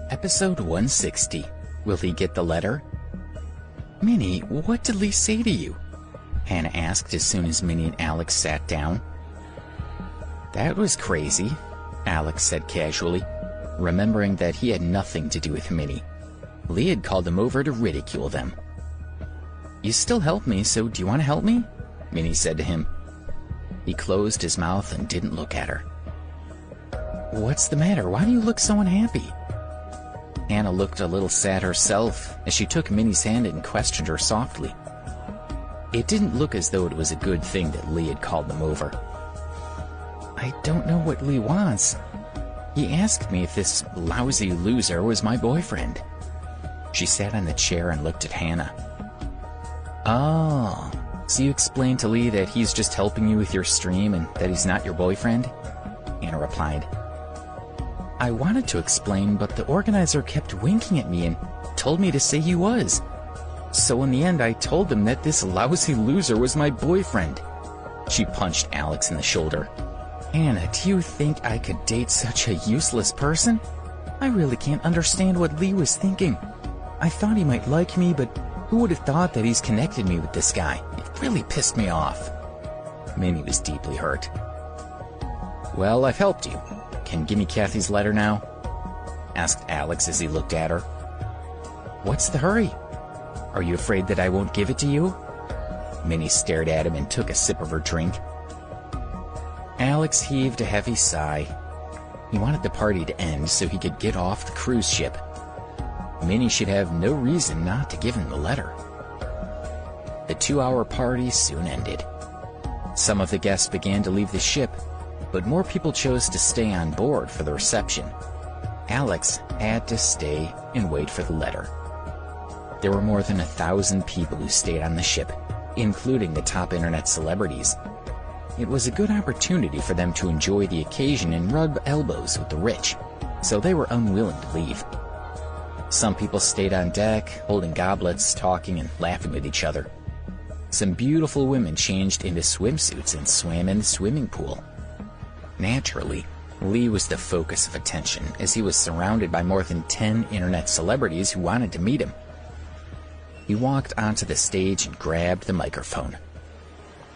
Episode 160. Will he get the letter? Minnie, what did Lee say to you? Hannah asked as soon as Minnie and Alex sat down. That was crazy, Alex said casually, remembering that he had nothing to do with Minnie. Lee had called them over to ridicule them. You still help me, so do you want to help me? Minnie said to him. He closed his mouth and didn't look at her. What's the matter? Why do you look so unhappy? Hannah looked a little sad herself as she took Minnie's hand and questioned her softly. It didn't look as though it was a good thing that Lee had called them over. I don't know what Lee wants. He asked me if this lousy loser was my boyfriend. She sat on the chair and looked at Hannah. Oh, so you explained to Lee that he's just helping you with your stream and that he's not your boyfriend? Hannah replied. I wanted to explain, but the organizer kept winking at me and told me to say he was. So in the end, I told them that this lousy loser was my boyfriend. She punched Alex in the shoulder. Hannah, do you think I could date such a useless person? I really can't understand what Lee was thinking. I thought he might like me, but who would have thought that he's connected me with this guy? It really pissed me off. Minnie was deeply hurt. Well, I've helped you. Can you give me Kathy's letter now? Asked Alex as he looked at her. What's the hurry? Are you afraid that I won't give it to you? Minnie stared at him and took a sip of her drink. Alex heaved a heavy sigh. He wanted the party to end so he could get off the cruise ship. Minnie should have no reason not to give him the letter. The 2-hour party soon ended. Some of the guests began to leave the ship, but more people chose to stay on board for the reception. Alex had to stay and wait for the letter. There were more than 1,000 people who stayed on the ship, including the top internet celebrities. It was a good opportunity for them to enjoy the occasion and rub elbows with the rich, so they were unwilling to leave. Some people stayed on deck, holding goblets, talking and laughing with each other. Some beautiful women changed into swimsuits and swam in the swimming pool. Naturally, Lee was the focus of attention as he was surrounded by more than 10 internet celebrities who wanted to meet him. He walked onto the stage and grabbed the microphone.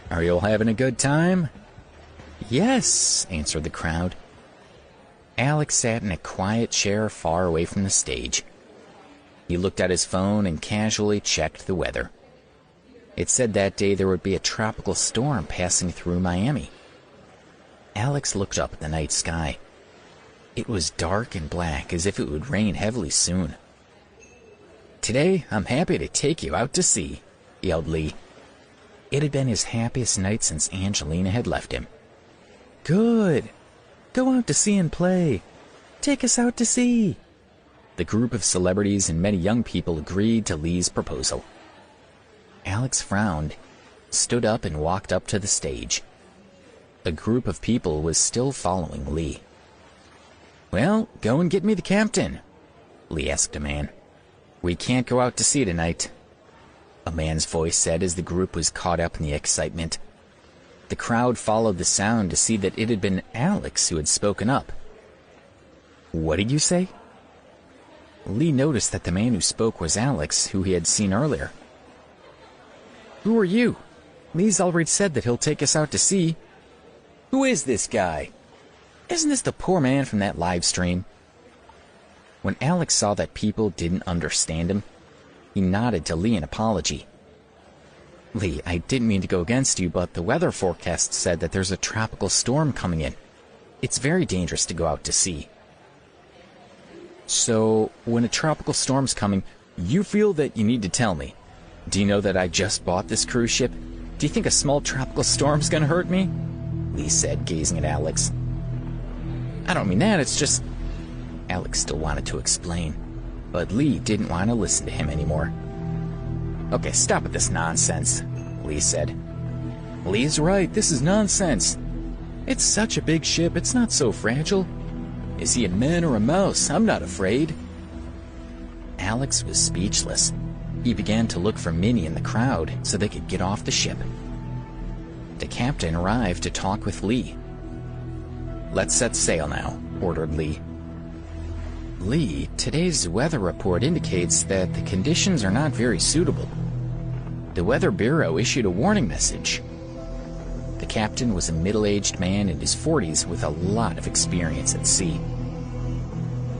Are you all having a good time? Yes, answered the crowd. Alex sat in a quiet chair far away from the stage. He looked at his phone and casually checked the weather. It said that day there would be a tropical storm passing through Miami. Alex looked up at the night sky. It was dark and black, as if it would rain heavily soon. Today, I'm happy to take you out to sea, yelled Lee. It had been his happiest night since Angelina had left him. Good. Go out to sea and play. Take us out to sea. The group of celebrities and many young people agreed to Lee's proposal. Alex frowned, stood up and walked up to the stage. A group of people was still following Lee. Well, go and get me the captain, Lee asked a man. We can't go out to sea tonight, a man's voice said as the group was caught up in the excitement. The crowd followed the sound to see that it had been Alex who had spoken up. What did you say? Lee noticed that the man who spoke was Alex, who he had seen earlier. Who are you? Lee's already said that he'll take us out to sea. Who is this guy? Isn't this the poor man from that live stream? When Alex saw that people didn't understand him, he nodded to Lee in apology. Lee, I didn't mean to go against you, but the weather forecast said that there's a tropical storm coming in. It's very dangerous to go out to sea. So, when a tropical storm's coming, you feel that you need to tell me. Do you know that I just bought this cruise ship? Do you think a small tropical storm's gonna hurt me? Lee said, gazing at Alex. I don't mean that, it's just... Alex still wanted to explain, but Lee didn't want to listen to him anymore. Okay, stop with this nonsense, Lee said. Lee's right, this is nonsense. It's such a big ship, it's not so fragile. Is he a man or a mouse? I'm not afraid. Alex was speechless. He began to look for Minnie in the crowd so they could get off the ship. The captain arrived to talk with Lee. Let's set sail now, ordered Lee. Lee, today's weather report indicates that the conditions are not very suitable. The Weather Bureau issued a warning message. The captain was a middle-aged man in his 40s with a lot of experience at sea.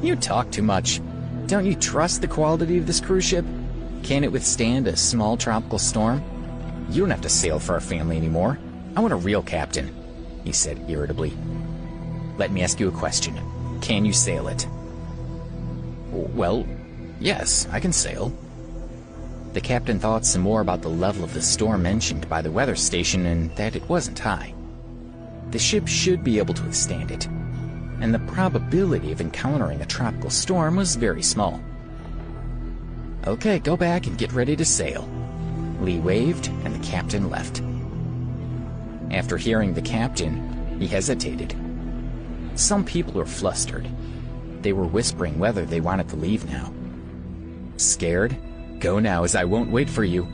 You talk too much. Don't you trust the quality of this cruise ship? Can it withstand a small tropical storm? You don't have to sail for our family anymore. I want a real captain, he said irritably. Let me ask you a question. Can you sail it? Well, yes, I can sail. The captain thought some more about the level of the storm mentioned by the weather station and that it wasn't high. The ship should be able to withstand it, and the probability of encountering a tropical storm was very small. Okay, go back and get ready to sail. Lee waved, and the captain left. After hearing the captain, he hesitated. Some people were flustered. They were whispering whether they wanted to leave now. Scared? Go now, as I won't wait for you,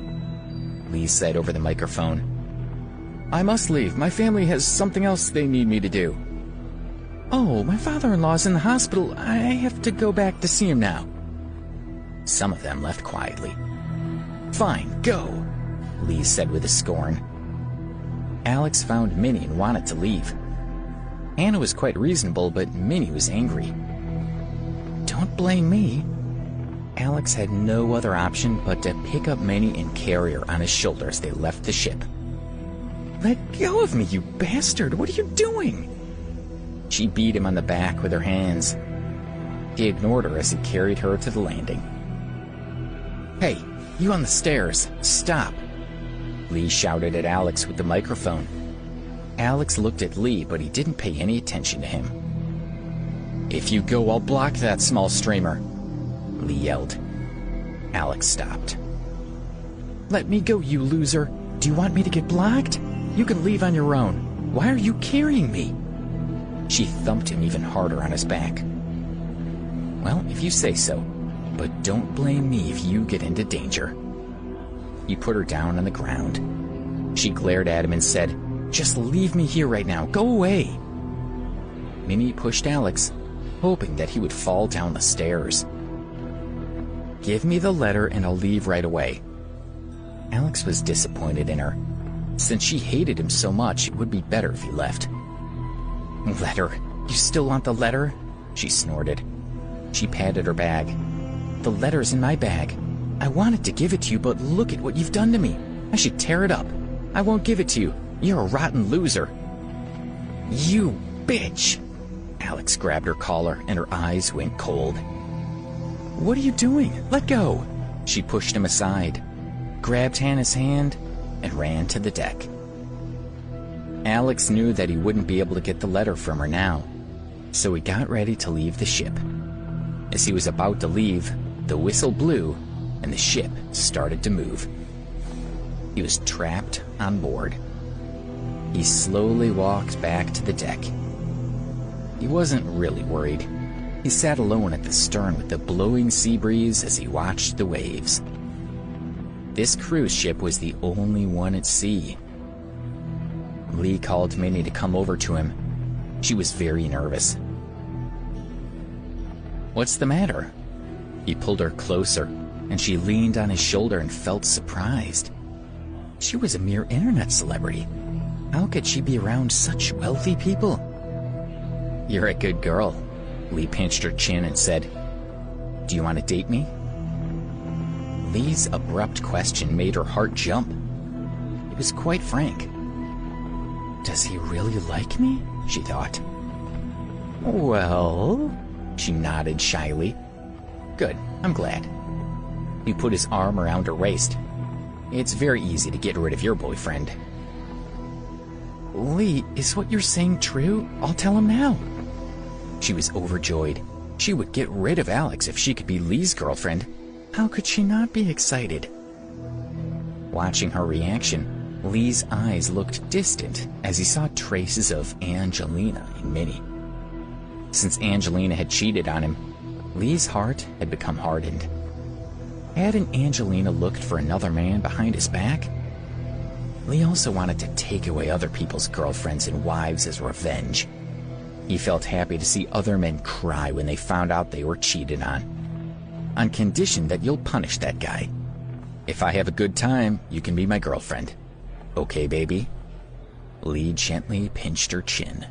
Lee said over the microphone. I must leave. My family has something else they need me to do. Oh, my father-in-law's in the hospital. I have to go back to see him now. Some of them left quietly. Fine, go, Lee said with a scorn. Alex found Minnie and wanted to leave. Anna was quite reasonable, but Minnie was angry. Don't blame me. Alex had no other option but to pick up Minnie and carry her on his shoulder as they left the ship. Let go of me, you bastard! What are you doing? She beat him on the back with her hands. He ignored her as he carried her to the landing. Hey, you on the stairs, stop! Lee shouted at Alex with the microphone. Alex looked at Lee, but he didn't pay any attention to him. If you go, I'll block that small streamer, Lee yelled. Alex stopped. Let me go, you loser. Do you want me to get blocked? You can leave on your own. Why are you carrying me? She thumped him even harder on his back. Well, if you say so, but don't blame me if you get into danger. He put her down on the ground. She glared at him and said, just leave me here right now. Go away. Minnie pushed Alex, hoping that he would fall down the stairs. Give me the letter and I'll leave right away. Alex was disappointed in her. Since she hated him so much, it would be better if he left. Letter? You still want the letter? She snorted. She patted her bag. The letter's in my bag. I wanted to give it to you, but look at what you've done to me. I should tear it up. I won't give it to you. You're a rotten loser. You bitch! Alex grabbed her collar and her eyes went cold. What are you doing? Let go! She pushed him aside, grabbed Hannah's hand, and ran to the deck. Alex knew that he wouldn't be able to get the letter from her now, so he got ready to leave the ship. As he was about to leave, the whistle blew and the ship started to move. He was trapped on board. He slowly walked back to the deck. He wasn't really worried. He sat alone at the stern with the blowing sea breeze as he watched the waves. This cruise ship was the only one at sea. Lee called Minnie to come over to him. She was very nervous. What's the matter? He pulled her closer, and she leaned on his shoulder and felt surprised. She was a mere internet celebrity. How could she be around such wealthy people? You're a good girl. Lee pinched her chin and said, Do you want to date me? Lee's abrupt question made her heart jump. It was quite frank. Does he really like me? She thought. Well, she nodded shyly. Good, I'm glad. He put his arm around her waist. It's very easy to get rid of your boyfriend. Lee, is what you're saying true? I'll tell him now. She was overjoyed. She would get rid of Alex if she could be Lee's girlfriend. How could she not be excited? Watching her reaction, Lee's eyes looked distant as he saw traces of Angelina in Minnie. Since Angelina had cheated on him, Lee's heart had become hardened. Hadn't Angelina looked for another man behind his back? Lee also wanted to take away other people's girlfriends and wives as revenge. He felt happy to see other men cry when they found out they were cheated on condition that you'll punish that guy. If I have a good time, you can be my girlfriend. Okay, baby? Lee gently pinched her chin.